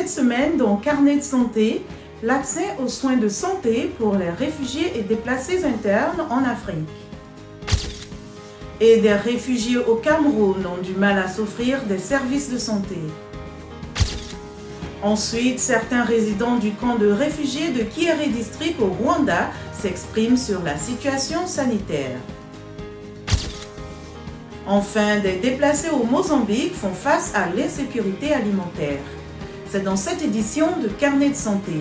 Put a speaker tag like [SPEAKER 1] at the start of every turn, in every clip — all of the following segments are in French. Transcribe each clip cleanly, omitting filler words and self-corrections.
[SPEAKER 1] cette semaine dans Carnet de santé, l'accès aux soins de santé pour les réfugiés et déplacés internes en Afrique. Et des réfugiés au Cameroun ont du mal à s'offrir des services de santé. Ensuite, certains résidents du camp de réfugiés de Kieri District au Rwanda s'expriment sur la situation sanitaire. Enfin, des déplacés au Mozambique font face à l'insécurité alimentaire. C'est dans cette édition de Carnet de santé.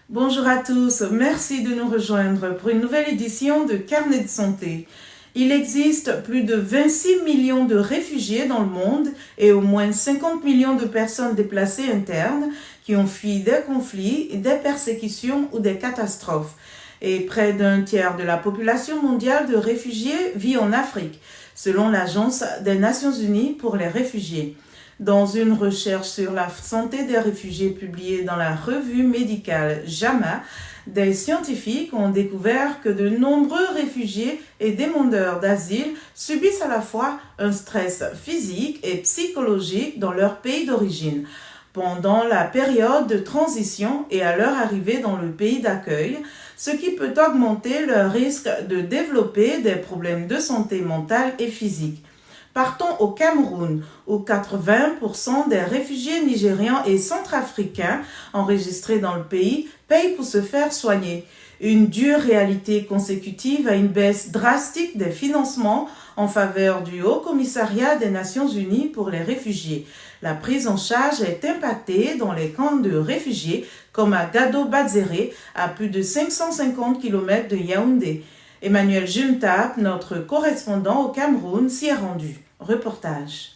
[SPEAKER 1] Bonjour à tous, merci de nous rejoindre pour une nouvelle édition de Carnet de santé. Il existe plus de 26 millions de réfugiés dans le monde et au moins 50 millions de personnes déplacées internes qui ont fui des conflits, des persécutions ou des catastrophes. Et près d'un tiers de la population mondiale de réfugiés vit en Afrique, selon l'Agence des Nations Unies pour les réfugiés. Dans une recherche sur la santé des réfugiés publiée dans la revue médicale JAMA, des scientifiques ont découvert que de nombreux réfugiés et demandeurs d'asile subissent à la fois un stress physique et psychologique dans leur pays d'origine, pendant la période de transition et à leur arrivée dans le pays d'accueil, ce qui peut augmenter leur risque de développer des problèmes de santé mentale et physique. Partons au Cameroun, où 80% des réfugiés nigérians et centrafricains enregistrés dans le pays payent pour se faire soigner. Une dure réalité consécutive à une baisse drastique des financements en faveur du Haut Commissariat des Nations Unies pour les réfugiés. La prise en charge est impactée dans les camps de réfugiés comme à Gado-Bazéré, à plus de 550 km de Yaoundé. Emmanuel Juntap, notre correspondant au Cameroun, s'y est rendu. Reportage.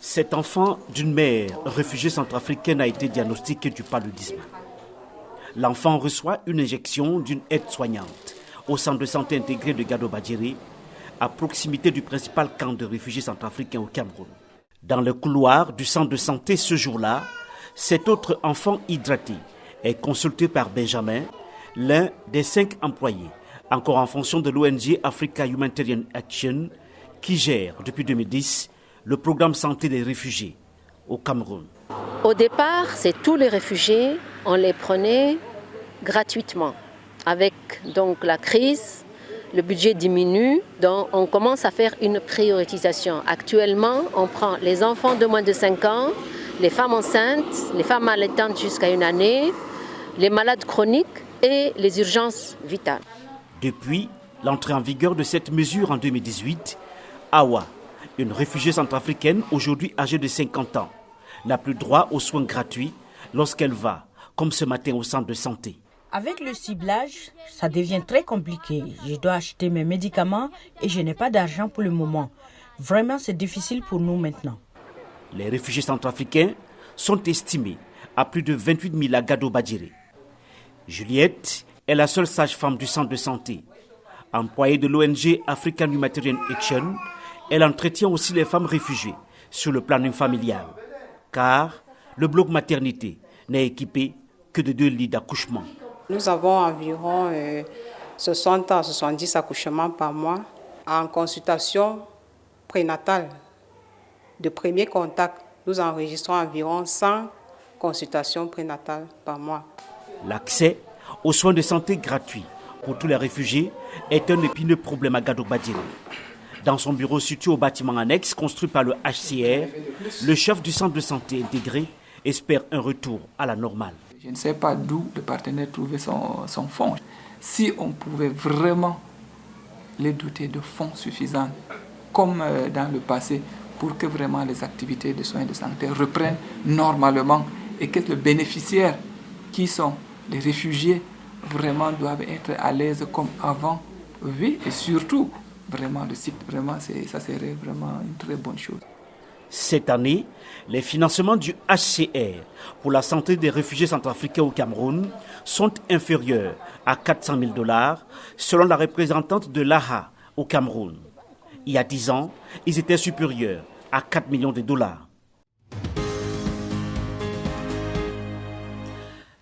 [SPEAKER 2] Cet enfant d'une mère réfugiée centrafricaine a été diagnostiqué du paludisme. L'enfant reçoit une injection d'une aide-soignante au centre de santé intégré de Gado-Badjiri, à proximité du principal camp de réfugiés centrafricains au Cameroun. Dans le couloir du centre de santé ce jour-là, cet autre enfant hydraté est consulté par Benjamin, l'un des 5 employés, encore en fonction de l'ONG Africa Humanitarian Action, qui gère depuis 2010 le programme santé des réfugiés au Cameroun.
[SPEAKER 3] Au départ, c'est tous les réfugiés, on les prenait gratuitement. Avec donc la crise, le budget diminue, donc on commence à faire une prioritisation. Actuellement, on prend les enfants de moins de 5 ans, les femmes enceintes, les femmes allaitantes jusqu'à 1 année, les malades chroniques et les urgences vitales.
[SPEAKER 2] Depuis l'entrée en vigueur de cette mesure en 2018, Awa, une réfugiée centrafricaine aujourd'hui âgée de 50 ans, n'a plus droit aux soins gratuits lorsqu'elle va, comme ce matin au centre de santé.
[SPEAKER 4] Avec le ciblage, ça devient très compliqué. Je dois acheter mes médicaments et je n'ai pas d'argent pour le moment. Vraiment, c'est difficile pour nous maintenant.
[SPEAKER 2] Les réfugiés centrafricains sont estimés à plus de 28 000 à Gado-Badjiri. Juliette est la seule sage-femme du centre de santé. Employée de l'ONG African Humanitarian Action, elle entretient aussi les femmes réfugiées sur le planning familial. Car le bloc maternité n'est équipé que de 2 lits d'accouchement.
[SPEAKER 5] Nous avons environ 60 à 70 accouchements par mois en consultation prénatale. De premier contact, nous enregistrons environ 100 consultations prénatales par mois.
[SPEAKER 2] L'accès aux soins de santé gratuits pour tous les réfugiés est un épineux problème à Gado-Badjiri. Dans son bureau situé au bâtiment annexe construit par le HCR, le chef du centre de santé intégré espère un retour à la normale.
[SPEAKER 6] Je ne sais pas d'où le partenaire trouvait son fonds. Si on pouvait vraiment les doter de fonds suffisants, comme dans le passé, pour que vraiment les activités de soins de santé reprennent normalement et que les bénéficiaires qui sont les réfugiés vraiment doivent être à l'aise comme avant. Oui, et surtout, vraiment, le site, vraiment, ça serait vraiment une très bonne chose.
[SPEAKER 2] Cette année, les financements du HCR pour la santé des réfugiés centrafricains au Cameroun sont inférieurs à 400 000 $, selon la représentante de l'AHA au Cameroun. Il y a 10 ans, ils étaient supérieurs à 4 millions de dollars.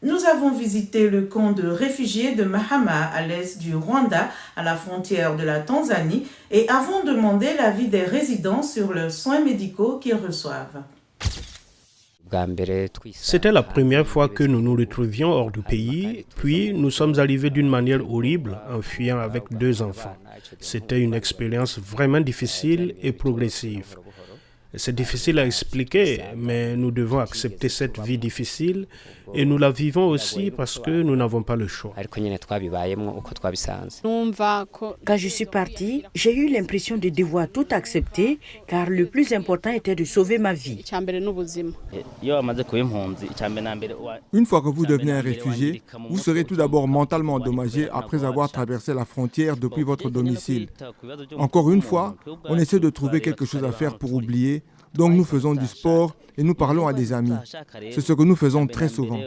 [SPEAKER 1] Nous avons visité le camp de réfugiés de Mahama à l'est du Rwanda, à la frontière de la Tanzanie, et avons demandé l'avis des résidents sur leurs soins médicaux qu'ils reçoivent.
[SPEAKER 7] C'était la première fois que nous nous retrouvions hors du pays, puis nous sommes arrivés d'une manière horrible en fuyant avec 2 enfants. C'était une expérience vraiment difficile et progressive. C'est difficile à expliquer, mais nous devons accepter cette vie difficile et nous la vivons aussi parce que nous n'avons pas le choix.
[SPEAKER 4] Quand je suis partie, j'ai eu l'impression de devoir tout accepter car le plus important était de sauver ma vie.
[SPEAKER 8] Une fois que vous devenez un réfugié, vous serez tout d'abord mentalement endommagé après avoir traversé la frontière depuis votre domicile. Encore une fois, on essaie de trouver quelque chose à faire pour oublier, donc nous faisons du sport et nous parlons à des amis. C'est ce que nous faisons très souvent.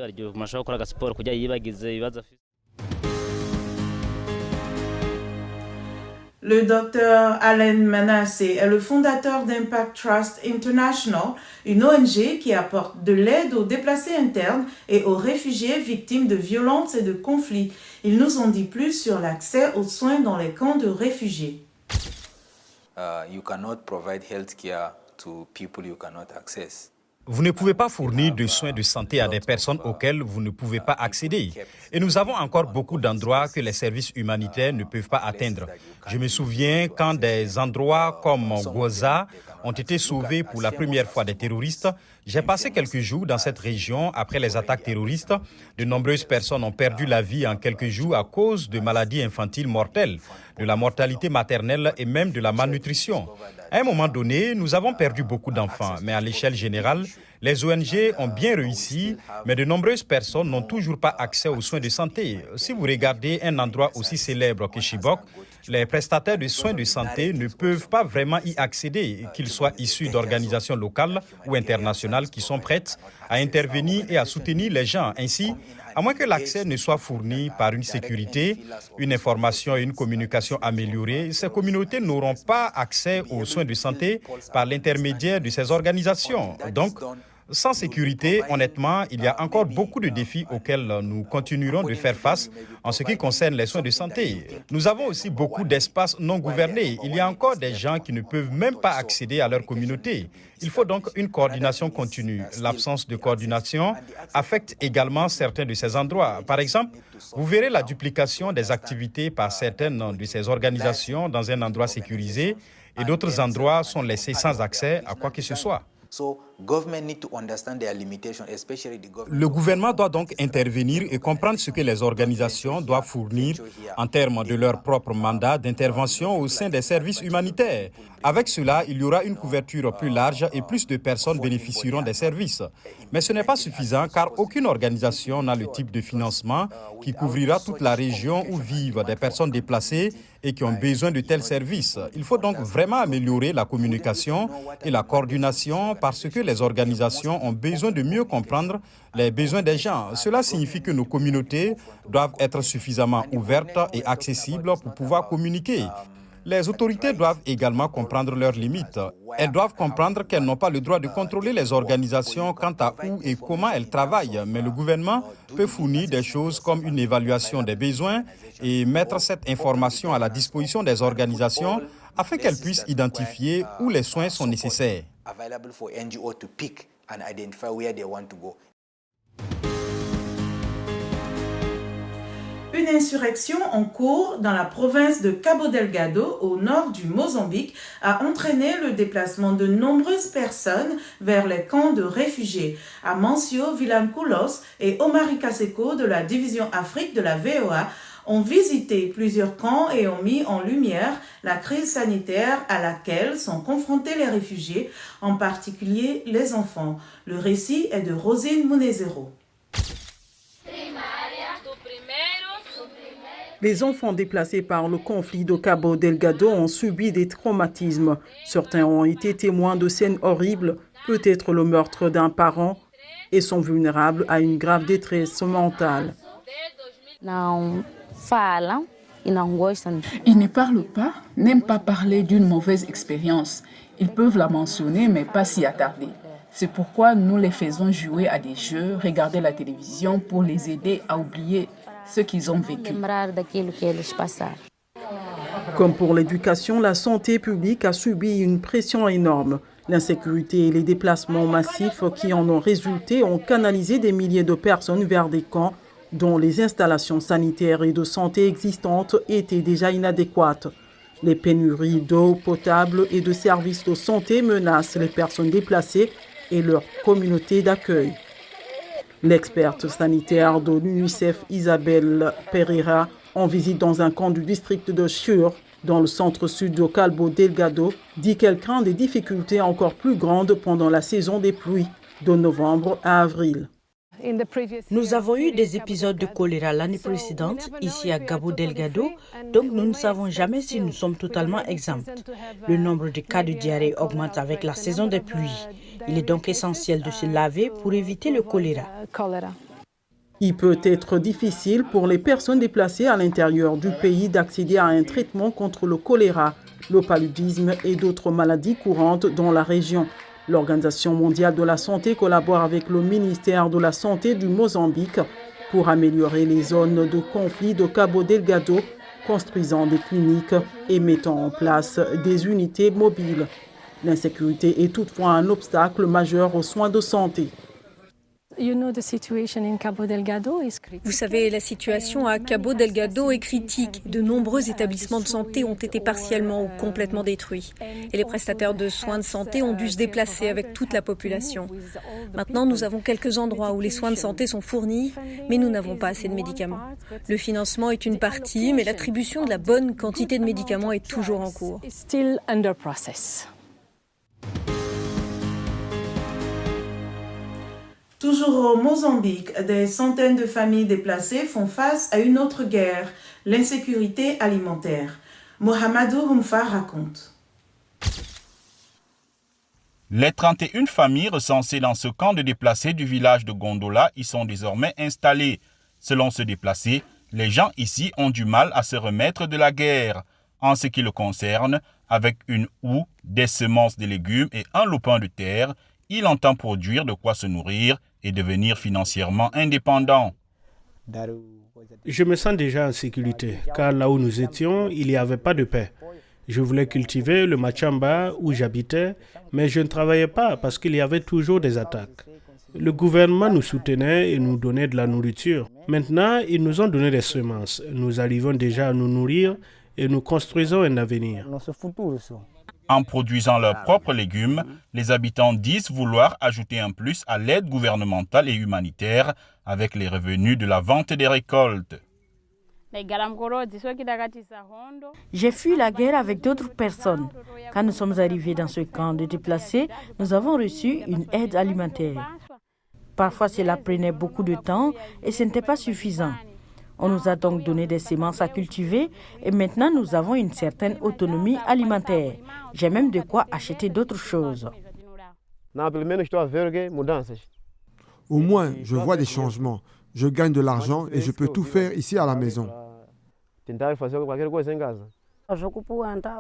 [SPEAKER 1] Le docteur Allen Manasseh est le fondateur d'Impact Trust International, une ONG qui apporte de l'aide aux déplacés internes et aux réfugiés victimes de violences et de conflits. Il nous en dit plus sur l'accès aux soins dans les camps de réfugiés.
[SPEAKER 9] You cannot provide health care to people you cannot access.
[SPEAKER 10] Vous ne pouvez pas fournir de soins de santé à des personnes auxquelles vous ne pouvez pas accéder. Et nous avons encore beaucoup d'endroits que les services humanitaires ne peuvent pas atteindre. Je me souviens quand des endroits comme Gwoza ont été sauvés pour la première fois des terroristes. J'ai passé quelques jours dans cette région après les attaques terroristes. De nombreuses personnes ont perdu la vie en quelques jours à cause de maladies infantiles mortelles, de la mortalité maternelle et même de la malnutrition. À un moment donné, nous avons perdu beaucoup d'enfants, mais à l'échelle générale, les ONG ont bien réussi, mais de nombreuses personnes n'ont toujours pas accès aux soins de santé. Si vous regardez un endroit aussi célèbre que Chibok, les prestataires de soins de santé ne peuvent pas vraiment y accéder, qu'ils soient issus d'organisations locales ou internationales qui sont prêtes à intervenir et à soutenir les gens. Ainsi, à moins que l'accès ne soit fourni par une sécurité, une information et une communication améliorée, ces communautés n'auront pas accès aux soins de santé par l'intermédiaire de ces organisations. Donc, sans sécurité, honnêtement, il y a encore beaucoup de défis auxquels nous continuerons de faire face en ce qui concerne les soins de santé. Nous avons aussi beaucoup d'espaces non gouvernés. Il y a encore des gens qui ne peuvent même pas accéder à leur communauté. Il faut donc une coordination continue. L'absence de coordination affecte également certains de ces endroits. Par exemple, vous verrez la duplication des activités par certaines de ces organisations dans un endroit sécurisé et d'autres endroits sont laissés sans accès à quoi que ce soit. Le gouvernement doit donc intervenir et comprendre ce que les organisations doivent fournir en termes de leur propre mandat d'intervention au sein des services humanitaires. Avec cela, il y aura une couverture plus large et plus de personnes bénéficieront des services. Mais ce n'est pas suffisant car aucune organisation n'a le type de financement qui couvrira toute la région où vivent des personnes déplacées et qui ont besoin de tels services. Il faut donc vraiment améliorer la communication et la coordination parce que les organisations ont besoin de mieux comprendre les besoins des gens. Cela signifie que nos communautés doivent être suffisamment ouvertes et accessibles pour pouvoir communiquer. Les autorités doivent également comprendre leurs limites. Elles doivent comprendre qu'elles n'ont pas le droit de contrôler les organisations quant à où et comment elles travaillent, mais le gouvernement peut fournir des choses comme une évaluation des besoins et mettre cette information à la disposition des organisations afin qu'elles puissent identifier où les soins sont nécessaires.
[SPEAKER 1] Une insurrection en cours dans la province de Cabo Delgado, au nord du Mozambique, a entraîné le déplacement de nombreuses personnes vers les camps de réfugiés. Amancio Vilanculos et Omari Kaseko de la division Afrique de la VOA ont visité plusieurs camps et ont mis en lumière la crise sanitaire à laquelle sont confrontés les réfugiés, en particulier les enfants. Le récit est de Rosine Munezero.
[SPEAKER 11] Les enfants déplacés par le conflit de Cabo Delgado ont subi des traumatismes. Certains ont été témoins de scènes horribles, peut-être le meurtre d'un parent, et sont vulnérables à une grave détresse mentale.
[SPEAKER 12] Ils ne parlent pas, n'aiment pas parler d'une mauvaise expérience. Ils peuvent la mentionner, mais pas s'y attarder. C'est pourquoi nous les faisons jouer à des jeux, regarder la télévision pour les aider à oublier ce qu'ils ont vécu.
[SPEAKER 11] Comme pour l'éducation, la santé publique a subi une pression énorme. L'insécurité et les déplacements massifs qui en ont résulté ont canalisé des milliers de personnes vers des camps dont les installations sanitaires et de santé existantes étaient déjà inadéquates. Les pénuries d'eau potable et de services de santé menacent les personnes déplacées et leur communauté d'accueil. L'experte sanitaire de l'UNICEF, Isabelle Pereira, en visite dans un camp du district de Chur, dans le centre-sud de Cabo Delgado, dit qu'elle craint des difficultés encore plus grandes pendant la saison des pluies, de novembre à avril.
[SPEAKER 4] Nous avons eu des épisodes de choléra l'année précédente, ici à Cabo Delgado, donc nous ne savons jamais si nous sommes totalement exempts. Le nombre de cas de diarrhée augmente avec la saison des pluies. Il est donc essentiel de se laver pour éviter le choléra.
[SPEAKER 11] Il peut être difficile pour les personnes déplacées à l'intérieur du pays d'accéder à un traitement contre le choléra, le paludisme et d'autres maladies courantes dans la région. L'Organisation mondiale de la santé collabore avec le ministère de la Santé du Mozambique pour améliorer les zones de conflit de Cabo Delgado, construisant des cliniques et mettant en place des unités mobiles. L'insécurité est toutefois un obstacle majeur aux soins de santé.
[SPEAKER 13] Vous savez, la situation à Cabo Delgado est critique. De nombreux établissements de santé ont été partiellement ou complètement détruits. Et les prestataires de soins de santé ont dû se déplacer avec toute la population. Maintenant, nous avons quelques endroits où les soins de santé sont fournis, mais nous n'avons pas assez de médicaments. Le financement est une partie, mais l'attribution de la bonne quantité de médicaments est toujours en cours.
[SPEAKER 1] Toujours au Mozambique, des centaines de familles déplacées font face à une autre guerre, l'insécurité alimentaire. Mohamedou Humfa raconte.
[SPEAKER 14] Les 31 familles recensées dans ce camp de déplacés du village de Gondola y sont désormais installées. Selon ce déplacé, les gens ici ont du mal à se remettre de la guerre. En ce qui le concerne, avec une houe, des semences de légumes et un lopin de terre, il entend produire de quoi se nourrir et devenir financièrement indépendant.
[SPEAKER 7] Je me sens déjà en sécurité, car là où nous étions, il n'y avait pas de paix. Je voulais cultiver le machamba où j'habitais, mais je ne travaillais pas parce qu'il y avait toujours des attaques. Le gouvernement nous soutenait et nous donnait de la nourriture. Maintenant, ils nous ont donné des semences. Nous arrivons déjà à nous nourrir et nous construisons un avenir.
[SPEAKER 14] En produisant leurs propres légumes, les habitants disent vouloir ajouter un plus à l'aide gouvernementale et humanitaire avec les revenus de la vente des récoltes.
[SPEAKER 4] J'ai fui la guerre avec d'autres personnes. Quand nous sommes arrivés dans ce camp de déplacés, nous avons reçu une aide alimentaire. Parfois, cela prenait beaucoup de temps et ce n'était pas suffisant. On nous a donc donné des semences à cultiver et maintenant nous avons une certaine autonomie alimentaire. J'ai même de quoi acheter d'autres choses.
[SPEAKER 8] Au moins, je vois des changements. Je gagne de l'argent et je peux tout faire ici à la maison.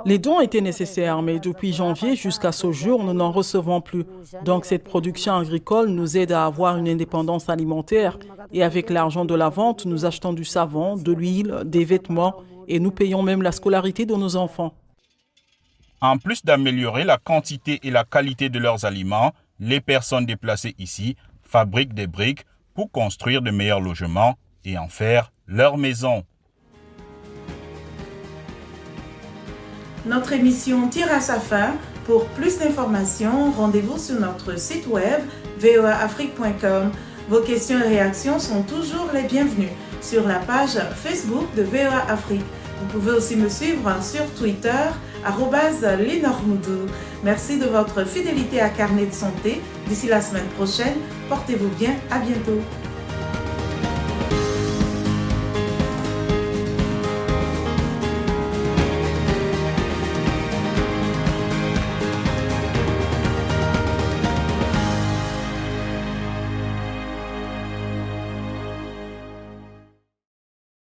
[SPEAKER 11] Les dons étaient nécessaires, mais depuis janvier jusqu'à ce jour, nous n'en recevons plus. Donc cette production agricole nous aide à avoir une indépendance alimentaire. Et avec l'argent de la vente, nous achetons du savon, de l'huile, des vêtements et nous payons même la scolarité de nos enfants.
[SPEAKER 14] En plus d'améliorer la quantité et la qualité de leurs aliments, les personnes déplacées ici fabriquent des briques pour construire de meilleurs logements et en faire leur maison.
[SPEAKER 1] Notre émission tire à sa fin. Pour plus d'informations, rendez-vous sur notre site web voaafrique.com. Vos questions et réactions sont toujours les bienvenues sur la page Facebook de VOA Afrique. Vous pouvez aussi me suivre sur Twitter, @Lenormoudou. Merci de votre fidélité à Carnet de santé. D'ici la semaine prochaine, portez-vous bien. À bientôt.